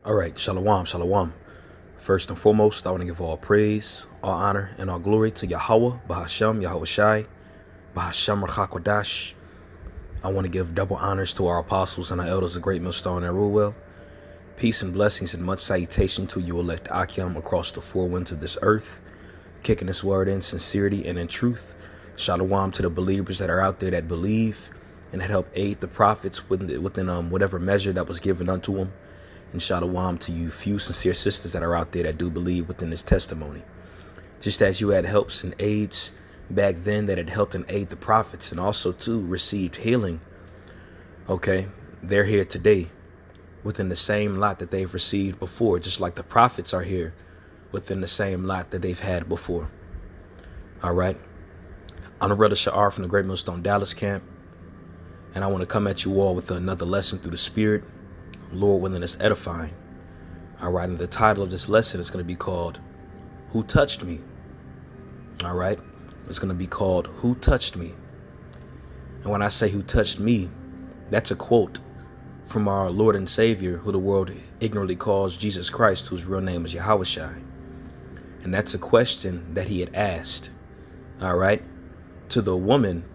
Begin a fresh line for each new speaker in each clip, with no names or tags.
All right, shalom, shalom. First and foremost, I want to give all praise, all honor, and all glory to Yahweh, Bahashem, Yahweh Shai, Bahashem Rachakwadash. I want to give double honors to our apostles and our elders, the great millstone and rule well. Peace and blessings and much salutation to you elect Akim across the four winds of this earth, kicking this word in sincerity and in truth. Shalom to the believers that are out there that believe and that help aid the prophets within whatever measure that was given unto them. And shalom to you few sincere sisters that are out there that do believe within this testimony. Just as you had helps and aids back then that had helped and aid the prophets and also too received healing, okay, they're here today within the same lot that they've received before, just like the prophets are here within the same lot that they've had before. All right. I'm the brother Sha'ar from the Great Millstone Dallas camp, and I want to come at you all with another lesson through the Spirit, Lord willing, it's edifying. All right, and the title of this lesson is going to be called Who Touched Me? All right, it's going to be called Who Touched Me? And when I say who touched me, that's a quote from our Lord and Savior, who the world ignorantly calls Jesus Christ, whose real name is Yahweh Shai. And that's a question that he had asked, all right, to the woman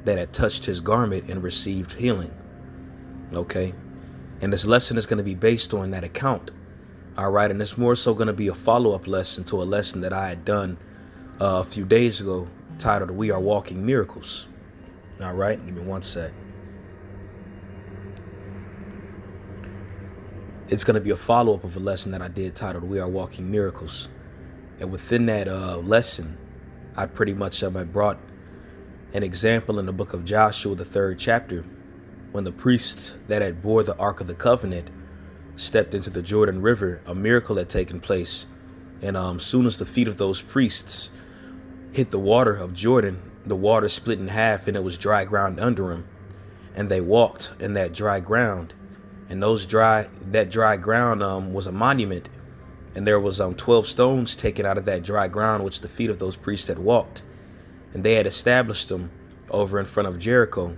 that had touched his garment and received healing. Okay. And this lesson is going to be based on that account. All right. And it's more so going to be a follow-up lesson to a lesson that I had done a few days ago titled We Are Walking Miracles. All right. Give me one sec. It's going to be a follow-up of a lesson that I did titled We Are Walking Miracles. And within that lesson, I pretty much brought an example in the book of Joshua, the 3rd chapter, when the priests that had bore the Ark of the Covenant stepped into the Jordan River. A miracle had taken place. And soon as the feet of those priests hit the water of Jordan, the water split in half and it was dry ground under them. And they walked in that dry ground. And that dry ground was a monument. And there was 12 stones taken out of that dry ground, which the feet of those priests had walked. And they had established them over in front of Jericho,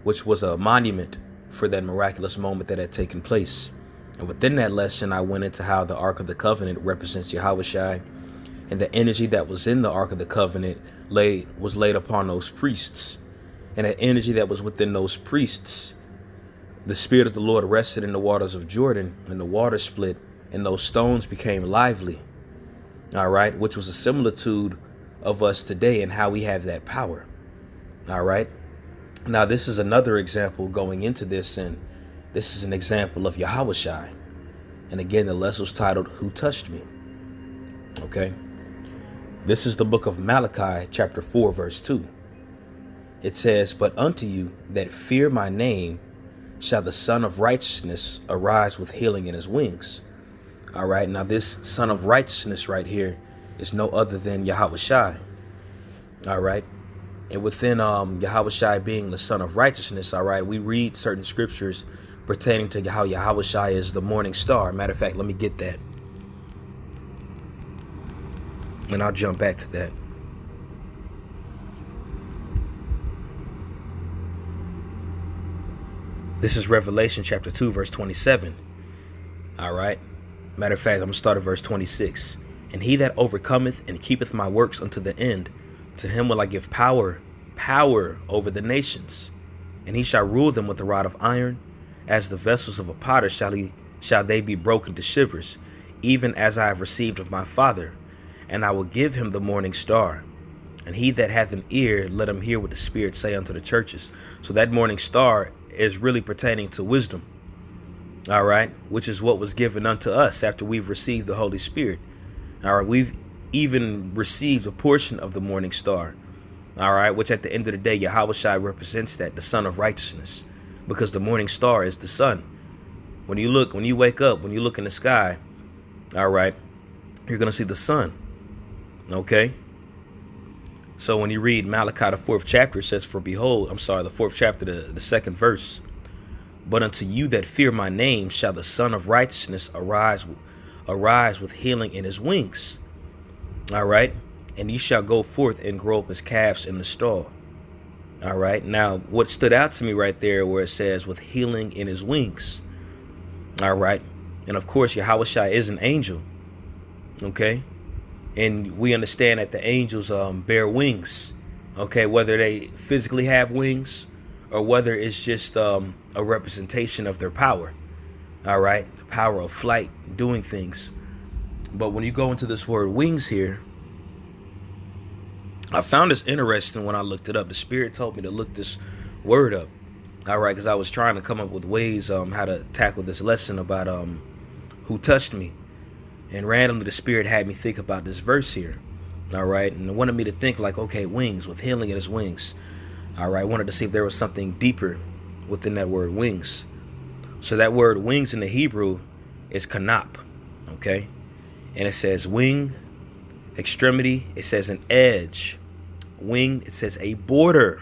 which was a monument for that miraculous moment that had taken place. And within that lesson, I went into how the Ark of the Covenant represents Yahweh Shai, and the energy that was in the Ark of the Covenant was laid upon those priests. And that energy that was within those priests, the Spirit of the Lord rested in the waters of Jordan, and the water split, and those stones became lively. All right, which was a similitude of us today and how we have that power. All right. Now, this is another example going into this, and this is an example of Yahweh Shai. And again, the lesson was titled, Who Touched Me? Okay. This is the book of Malachi, chapter 4, verse 2. It says, But unto you that fear my name shall the Son of Righteousness arise with healing in his wings. All right. Now, this Son of Righteousness right here is no other than Yahweh Shai. All right. And within Yahweh Shai being the Son of Righteousness, all right, we read certain scriptures pertaining to how Yahweh Shai is the morning star. Matter of fact, let me get that. And I'll jump back to that. This is Revelation chapter 2, verse 27. All right. Matter of fact, I'm going to start at verse 26. And he that overcometh and keepeth my works unto the end, to him will I give power over the nations, and he shall rule them with a rod of iron, as the vessels of a potter shall they be broken to shivers, even as I have received of my Father. And I will give him the morning star. And he that hath an ear, let him hear what the Spirit say unto the churches. So that morning star is really pertaining to wisdom, all right, which is what was given unto us after we've received the Holy Spirit. All right, we've even received a portion of the morning star, all right, which at the end of the day, Yahweh Shai represents that, the Son of Righteousness, because the morning star is the sun. When you wake up, when you look in the sky, all right, you're going to see the sun. Okay. So when you read Malachi, the 4th chapter, it says, the 4th chapter, the 2nd verse. But unto you that fear my name shall the Son of Righteousness arise with healing in his wings. All right. And ye shall go forth and grow up as calves in the stall. All right. Now, what stood out to me right there where it says with healing in his wings. All right. And of course, Yahushua is an angel. Okay. And we understand that the angels bear wings. Okay. Whether they physically have wings or whether it's just a representation of their power. All right. The power of flight, doing things. But when you go into this word wings here, I found this interesting when I looked it up. The Spirit told me to look this word up. All right. Because I was trying to come up with ways how to tackle this lesson about who touched me. And randomly the Spirit had me think about this verse here. All right. And it wanted me to think like, okay, wings, with healing in his wings. All right. I wanted to see if there was something deeper within that word wings. So that word wings in the Hebrew is kanap. Okay. And it says wing, extremity. It says an edge. Wing, it says a border.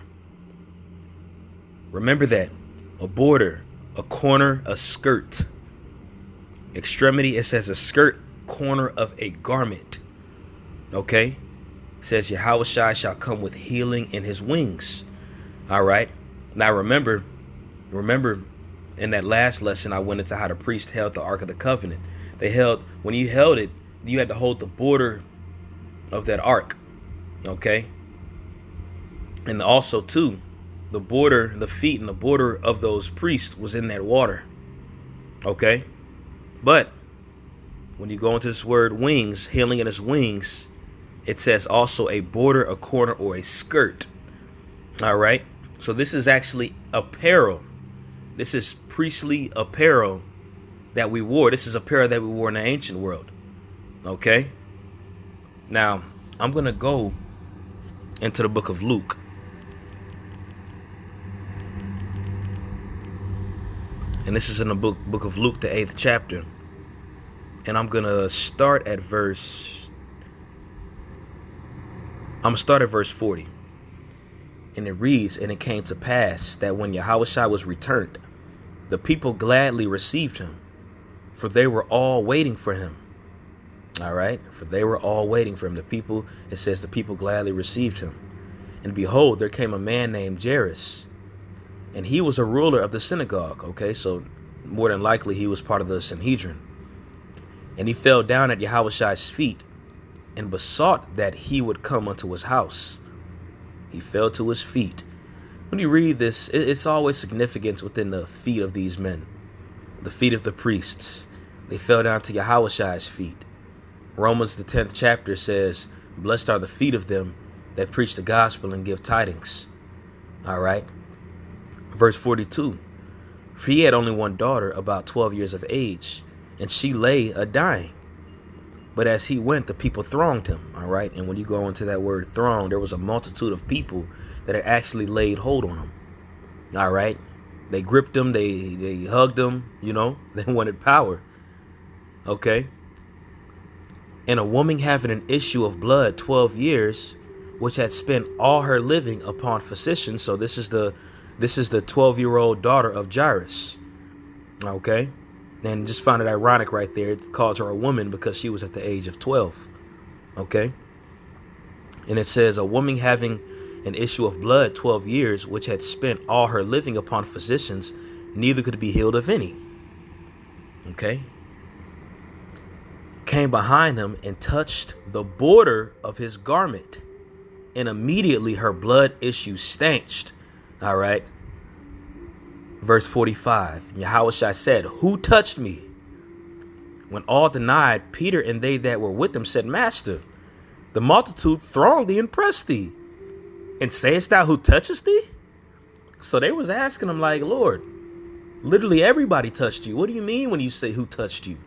Remember that. A border, a corner, a skirt. Extremity, it says a skirt, corner of a garment. Okay. It says Yahushua shall come with healing in his wings. All right. Now remember in that last lesson, I went into how the priest held the Ark of the Covenant. When you held it, you had to hold the border of that ark. Okay. And also too, the border, the feet and the border of those priests was in that water. Okay. But when you go into this word wings, healing in his wings, it says also a border, a corner, or a skirt. All right. So this is actually apparel. This is priestly apparel that we wore. This is apparel that we wore in the ancient world. Okay. Now I'm going to go into the book of Luke. And this is in the book of Luke, the 8th chapter. And I'm going to start at verse 40. And it reads, and it came to pass that when Yahushua was returned, the people gladly received him, for they were all waiting for him. All right. For they were all waiting for him. It says the people gladly received him. And behold, there came a man named Jairus. And he was a ruler of the synagogue. Okay, so more than likely he was part of the Sanhedrin. And he fell down at Yahushua's feet and besought that he would come unto his house. He fell to his feet. When you read this, it's always significant within the feet of these men, the feet of the priests. They fell down to Yahushua's feet. Romans, the 10th chapter says, blessed are the feet of them that preach the gospel and give tidings. All right. Verse 42, for he had only one daughter about 12 years of age, and she lay a-dying. But as he went, the people thronged him. All right. And when you go into that word throng, there was a multitude of people that had actually laid hold on him. All right. They gripped him. They hugged him. You know, they wanted power. Okay. And a woman having an issue of blood 12 years, which had spent all her living upon physicians. So this is the 12-year-old daughter of Jairus. Okay. And just found it ironic right there. It calls her a woman because she was at the age of 12. Okay. And it says a woman having an issue of blood 12 years, which had spent all her living upon physicians, neither could be healed of any. Okay. Came behind him and touched the border of his garment. And immediately her blood issue stanched. All right. Verse 45, Yahushua said, who touched me? When all denied, Peter and they that were with him said, Master, the multitude thronged thee and pressed thee. And sayest thou, who touchest thee? So they was asking him like, Lord, literally everybody touched you. What do you mean when you say who touched you?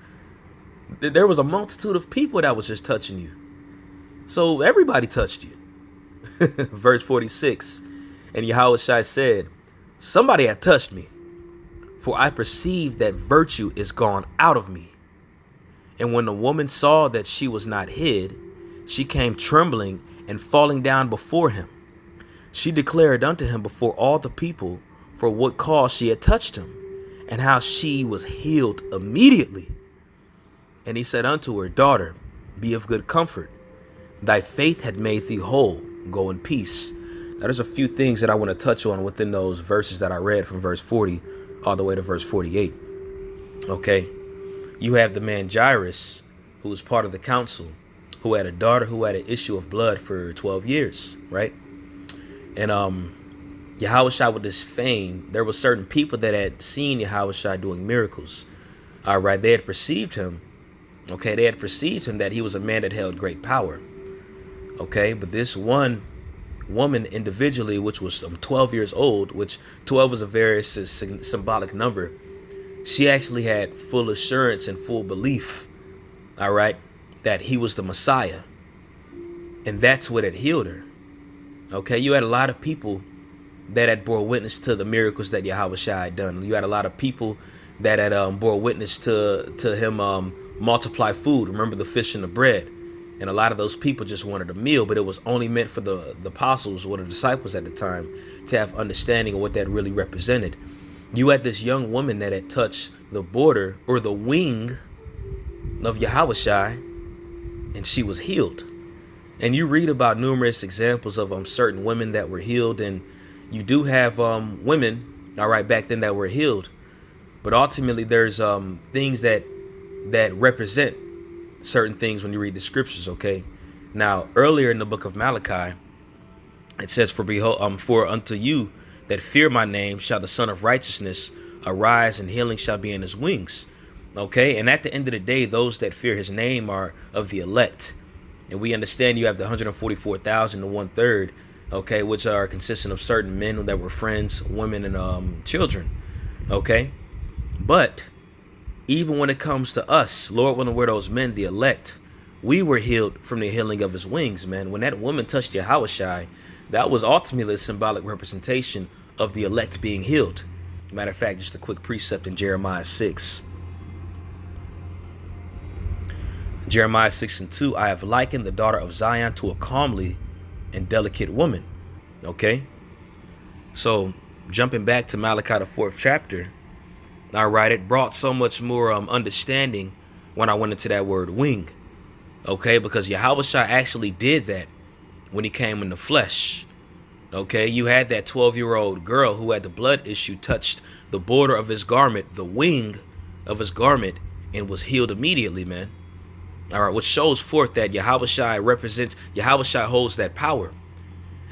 There was a multitude of people that was just touching you. So everybody touched you. Verse 46, and Yahushua said, somebody had touched me, for I perceive that virtue is gone out of me. And when the woman saw that she was not hid, she came trembling and falling down before him. She declared unto him before all the people for what cause she had touched him, and how she was healed immediately. And he said unto her, Daughter, be of good comfort. Thy faith had made thee whole. Go in peace. Now, there's a few things that I want to touch on within those verses that I read from verse 40 all the way to verse 48. Okay. You have the man Jairus, who was part of the council, who had a daughter who had an issue of blood for 12 years, right? And Yahushua, with this fame, there were certain people that had seen Yahushua doing miracles. All right, they had perceived him. Okay, they had perceived him that he was a man that held great power. Okay, but this one woman individually, which was 12 years old, which 12 is a very symbolic number, she actually had full assurance and full belief, all right, that he was the Messiah. And that's what had healed her. Okay, you had a lot of people that had bore witness to the miracles that Yahushua had done. You had a lot of people that had bore witness to him multiply food. Remember the fish and the bread. And a lot of those people just wanted a meal, but it was only meant for the apostles or the disciples at the time to have understanding of what that really represented. You had this young woman that had touched the border or the wing of Yahushua, and she was healed. And you read about numerous examples of certain women that were healed, and you do have women, all right, back then that were healed. But ultimately, there's things that represent certain things when you read the scriptures. Okay, now earlier in the book of Malachi, it says, "For behold, for unto you that fear my name shall the Son of Righteousness arise, and healing shall be in his wings." Okay, and at the end of the day, those that fear his name are of the elect. And we understand you have the 144,000 to 1/3, okay, which are consisting of certain men that were friends, women, and children. Okay, but even when it comes to us, Lord, when we're those men, the elect, we were healed from the healing of his wings, man. When that woman touched Yahushua, that was ultimately a symbolic representation of the elect being healed. Matter of fact, just a quick precept in Jeremiah 6. Jeremiah 6:2, "I have likened the daughter of Zion to a comely and delicate woman." Okay, so jumping back to Malachi, the 4th chapter, all right, it brought so much more understanding when I went into that word wing. Okay, because Yahushua actually did that when he came in the flesh. Okay, you had that 12-year-old girl who had the blood issue touched the border of his garment, the wing of his garment, and was healed immediately, man. All right, which shows forth that Yahushua holds that power.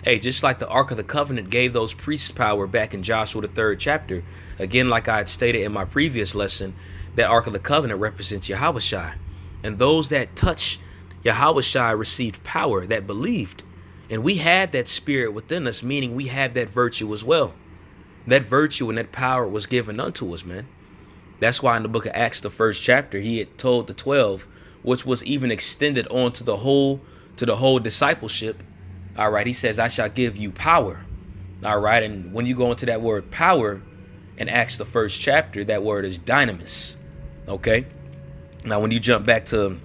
Hey, just like the Ark of the Covenant gave those priests power back in Joshua, the 3rd chapter. Again, like I had stated in my previous lesson, that Ark of the Covenant represents Yahushua. And those that touch Yahushua received power, that believed. And we have that spirit within us, meaning we have that virtue as well. That virtue and that power was given unto us, man. That's why in the book of Acts, the 1st chapter, he had told the 12, which was even extended on to the whole discipleship. All right, he says, "I shall give you power." All right, and when you go into that word power in Acts, the 1st chapter, that word is dynamis. Okay, now when you jump back to,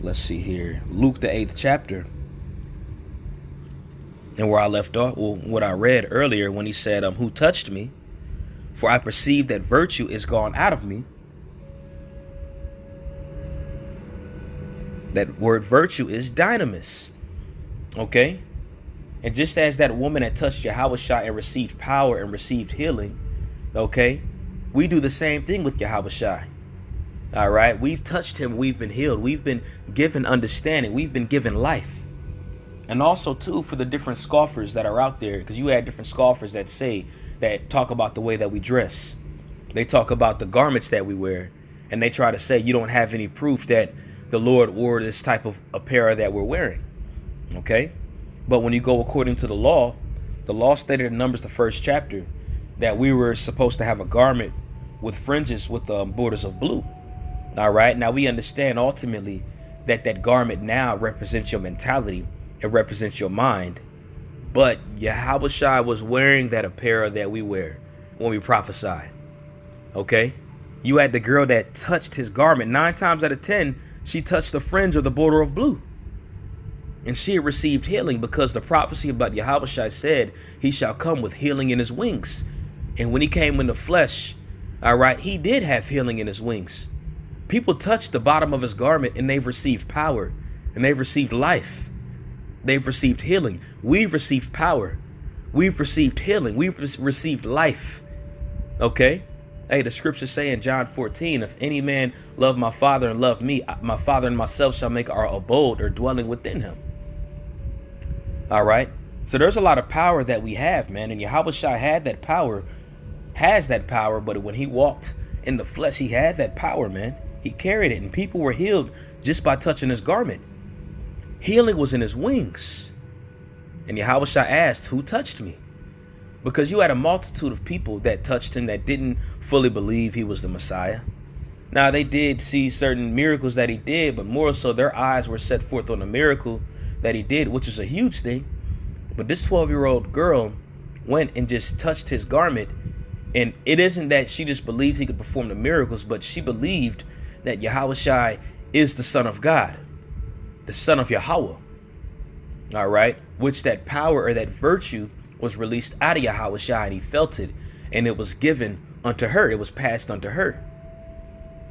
let's see here, Luke, the 8th chapter, and where I left off, well, what I read earlier when he said, "Who touched me? For I perceive that virtue is gone out of me." That word virtue is dynamis. Okay, and just as that woman had touched Yahushua and received power and received healing, okay, we do the same thing with Yahushua. All right, we've touched him, we've been healed, we've been given understanding, we've been given life. And also too, for the different scoffers that are out there, because you had different scoffers that talk about the way that we dress, they talk about the garments that we wear, and they try to say you don't have any proof that the Lord wore this type of apparel that we're wearing. Okay, but when you go according to the law stated in Numbers, the 1st chapter, that we were supposed to have a garment with fringes with borders of blue. All right, now we understand ultimately that garment now represents your mentality, it represents your mind, but Yahushua was wearing that apparel that we wear when we prophesy. Okay, you had the girl that touched his garment. 9 times out of 10, she touched the fringe or the border of blue. And she had received healing because the prophecy about Yahushua said he shall come with healing in his wings. And when he came in the flesh, all right, he did have healing in his wings. People touched the bottom of his garment and they've received power and they've received life. They've received healing. We've received power. We've received healing. We've received life. Okay. Hey, the scriptures say in John 14, if any man love my Father and love me, my Father and myself shall make our abode or dwelling within him. All right. So there's a lot of power that we have, man. And Yahushua had that power, has that power. But when he walked in the flesh, he had that power, man. He carried it, and people were healed just by touching his garment. Healing was in his wings. And Yahushua asked, who touched me? Because you had a multitude of people that touched him that didn't fully believe he was the Messiah. Now, they did see certain miracles that he did, but more so their eyes were set forth on the miracle that he did, which is a huge thing. But this 12-year-old girl went and just touched his garment. And it isn't that she just believed he could perform the miracles, but she believed that Yahushua is the Son of God, the Son of Yahweh. All right. Which that power or that virtue was released out of Yahushua, and he felt it, and it was given unto her. It was passed unto her.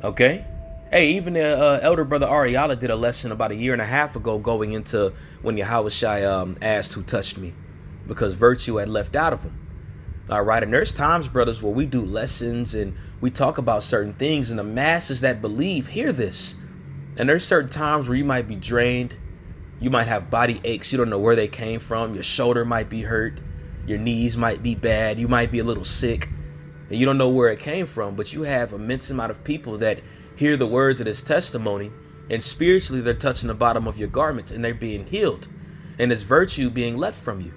Okay. Hey, even the elder brother Ariala did a lesson about a year and a half ago going into when Yahushua asked who touched me, because virtue had left out of him. All right. And there's times, brothers, where we do lessons and we talk about certain things, and the masses that believe hear this. And there's certain times where you might be drained. You might have body aches. You don't know where they came from. Your shoulder might be hurt. Your knees might be bad. You might be a little sick, and you don't know where it came from. But you have an immense amount of people that hear the words of this testimony, and spiritually they're touching the bottom of your garment, and they're being healed, and it's virtue being left from you.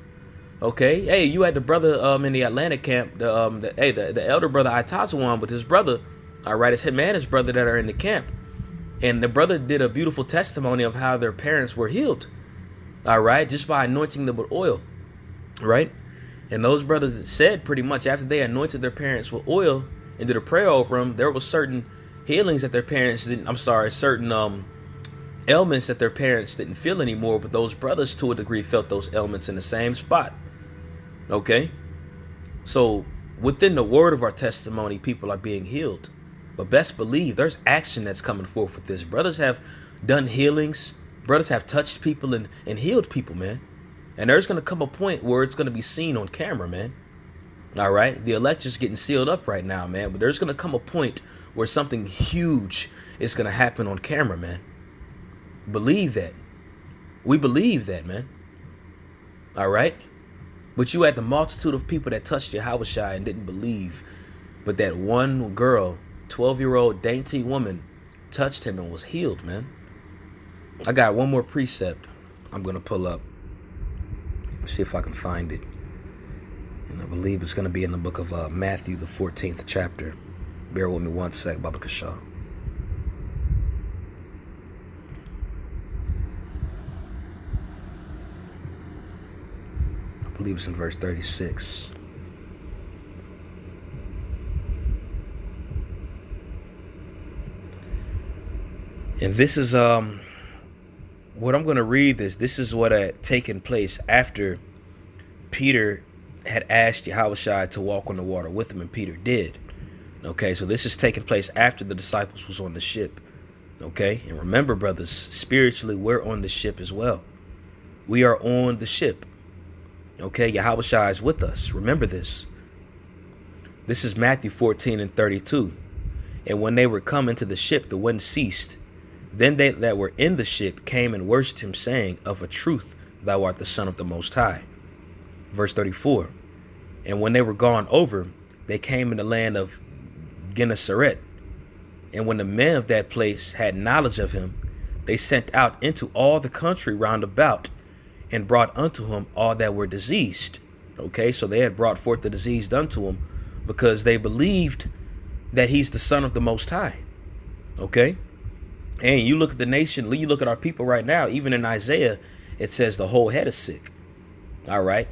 Okay. Hey, you had the brother in the Atlanta camp, the elder brother Itazawan with his brother. All right, it's him and his brother that are in the camp. And the brother did a beautiful testimony of how their parents were healed. All right, just by anointing them with oil. Right. And those brothers said pretty much after they anointed their parents with oil and did a prayer over them, there was certain healings that their parents didn't, certain ailments that their parents didn't feel anymore. But those brothers to a degree felt those ailments in the same spot. Okay. So within the word of our testimony, people are being healed. But best believe there's action that's coming forth with this. Brothers have done healings. Brothers have touched people and healed people, man. And there's going to come a point where it's going to be seen on camera, man. All right. The election's getting sealed up right now, man. But there's going to come a point where something huge is going to happen on camera, man. Believe that. We believe that, man. All right. But you had the multitude of people that touched Yahushua and didn't believe. But that one girl, 12-year-old dainty woman, touched him and was healed, man. I got one more precept I'm going to pull up. Let's see if I can find it. And I believe it's going to be in the book of Matthew, the 14th chapter. Bear with me one sec, Baba Kashaw. I believe it's in verse 36. And this is what I'm going to read. This is what had taken place after Peter had asked Yahushua to walk on the water with him, and Peter did. Okay, so this is taking place after the disciples was on the ship. Okay, and remember, brothers, spiritually we're on the ship as well. We are on the ship. Okay, Yahushua is with us. Remember this. This is Matthew 14 and 32. And when they were come into the ship, the wind ceased. Then they that were in the ship came and worshipped him, saying, of a truth, thou art the Son of the Most High. Verse 34. And when they were gone over, they came in the land of Gennesaret. And when the men of that place had knowledge of him, they sent out into all the country round about, and brought unto him all that were diseased. Okay, so they had brought forth the diseased unto him because they believed that he's the Son of the Most High. Okay. And you look at the nation, you look at our people right now, even in Isaiah, it says the whole head is sick. All right.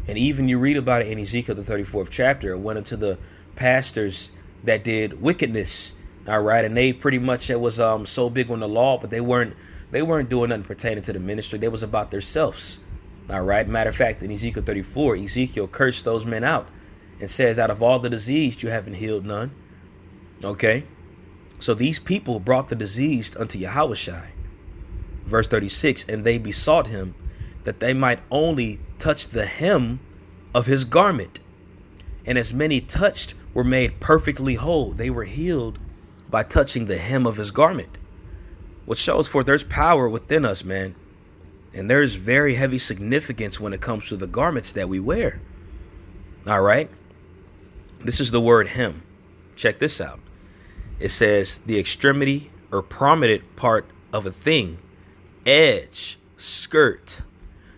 And even you read about it in Ezekiel, the 34th chapter. It went into the pastors that did wickedness. All right. And they pretty much, it was so big on the law, but they weren't doing nothing pertaining to the ministry. They was about themselves. All right. Matter of fact, in Ezekiel 34, Ezekiel cursed those men out and says, out of all the diseased, you haven't healed none. Okay. So these people brought the diseased unto Yahushua. Verse 36, and they besought him that they might only touch the hem of his garment. And as many touched were made perfectly whole. They were healed by touching the hem of his garment, which shows forth there's power within us, man. And there's very heavy significance when it comes to the garments that we wear. All right. This is the word hem. Check this out. It says the extremity or prominent part of a thing, edge, skirt,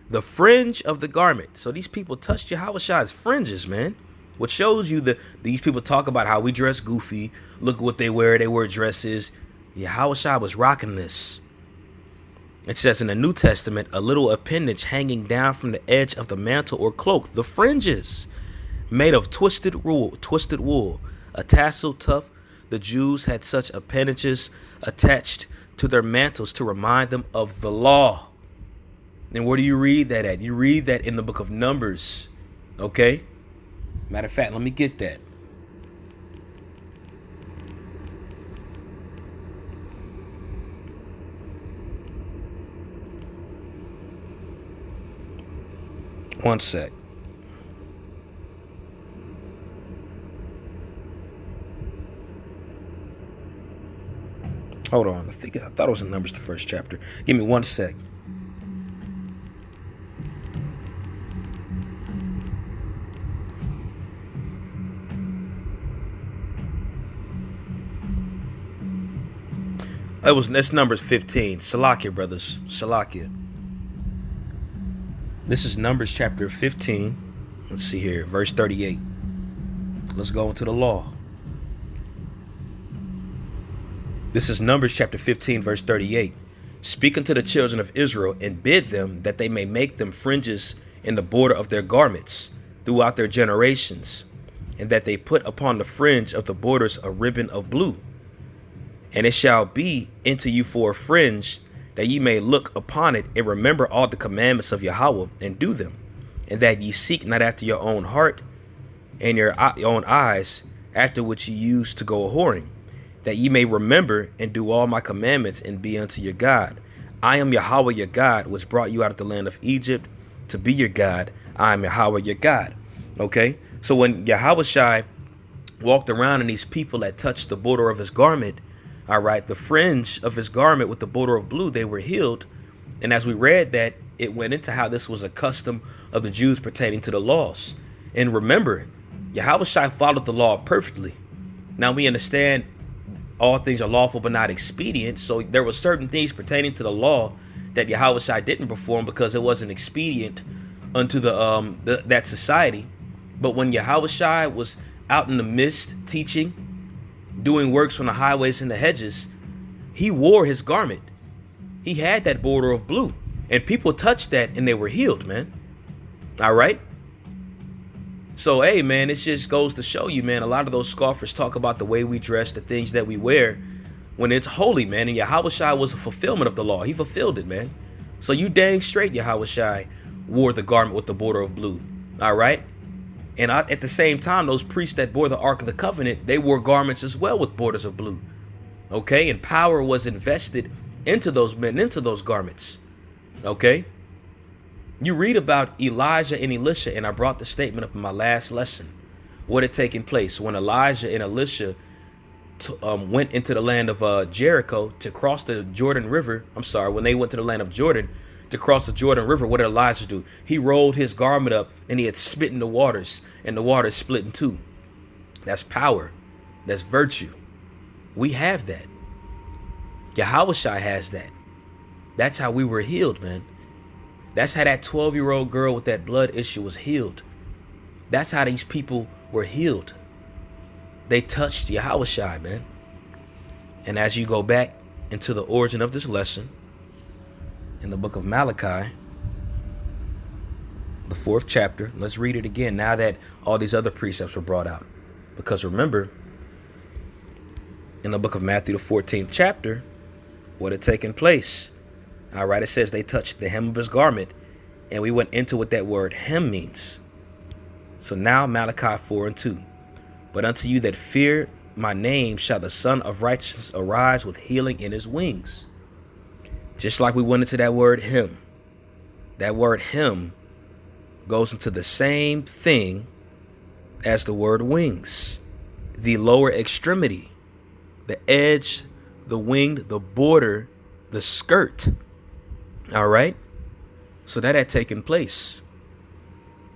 the fringe of the garment. So these people touched Yahweh fringes, man. What shows you that these people talk about how we dress goofy. Look at what they wear. They wear dresses. Yahweh was rocking this. It says in the New Testament, a little appendage hanging down from the edge of the mantle or cloak, the fringes, made of twisted wool, a tassel tuft. The Jews had such appendages attached to their mantles to remind them of the law. And where do you read that at? You read that in the book of Numbers. Okay? Matter of fact, let me get that. One sec. Hold on. I thought it was in Numbers, the first chapter. Give me 1 sec. That's Numbers 15. Salakia, brothers. Salakia. This is Numbers chapter 15. Let's see here. Verse 38. Let's go into the law. This is Numbers chapter 15, verse 38. Speak unto the children of Israel and bid them that they may make them fringes in the border of their garments throughout their generations, and that they put upon the fringe of the borders a ribbon of blue. And it shall be unto you for a fringe, that ye may look upon it and remember all the commandments of Yahweh and do them, and that ye seek not after your own heart and your own eyes, after which ye used to go a whoring, that ye may remember and do all my commandments and be unto your God. I am Yahweh your God, which brought you out of the land of Egypt to be your God. I am Yahweh your God. Okay, so when Yahweh walked around and these people that touched the border of his garment, all right, the fringe of his garment with the border of blue, they were healed. And as we read that, it went into how this was a custom of the Jews pertaining to the laws. And remember, Yahweh followed the law perfectly. Now we understand all things are lawful but not expedient. So there were certain things pertaining to the law that Yahweh didn't perform because it wasn't expedient unto that society. But when Yahweh was out in the midst teaching, doing works on the highways and the hedges, he wore his garment. He had that border of blue, and people touched that and they were healed, man. All right. So, hey, man, it just goes to show you, man, a lot of those scoffers talk about the way we dress, the things that we wear, when it's holy, man. And Yahweh was a fulfillment of the law. He fulfilled it, man. So you dang straight Yahweh wore the garment with the border of blue. All right. And at the same time, those priests that bore the Ark of the Covenant, they wore garments as well with borders of blue. Okay. And power was invested into those men, into those garments. Okay. You read about Elijah and Elisha, and I brought the statement up in my last lesson. What had taken place when Elijah and Elisha went into the land of Jericho to cross the Jordan River. I'm sorry, when they went to the land of Jordan to cross the Jordan River, what did Elijah do? He rolled his garment up and he had spit in the waters, and the waters split in two. That's power. That's virtue. We have that. Yahweh has that. That's how we were healed, man. That's how that 12-year-old girl with that blood issue was healed. That's how these people were healed. They touched Yahweh, man. And as you go back into the origin of this lesson, in the book of Malachi, the 4th chapter, let's read it again now that all these other precepts were brought out. Because remember, in the book of Matthew, the 14th chapter, what had taken place. All right, it says they touched the hem of his garment, and we went into what that word hem means. So now Malachi 4:2. But unto you that fear my name shall the Son of Righteousness arise with healing in his wings. Just like we went into that word hem. That word hem goes into the same thing as the word wings. The lower extremity, the edge, the wing, the border, the skirt. All right? So that had taken place.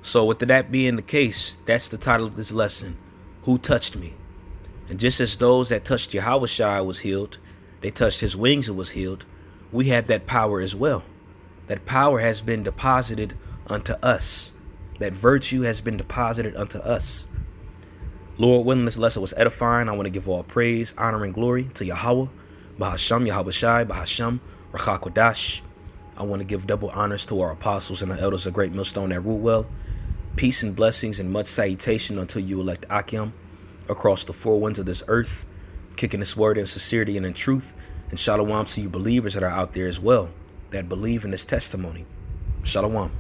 So with that being the case, that's the title of this lesson. Who touched me? And just as those that touched Yahushua was healed, they touched his wings and was healed, we have that power as well. That power has been deposited unto us. That virtue has been deposited unto us. Lord willing, this lesson was edifying. I want to give all praise, honor, and glory to Yahweh, Bahasham, Yahweh Shai, Bahasham, Rachak Wadash. I want to give double honors to our apostles and the elders of Great Millstone at rule well. Peace and blessings and much salutation until you elect Akim across the four winds of this earth, kicking this word in sincerity and in truth. And shalom to you believers that are out there as well, that believe in this testimony. Shalom.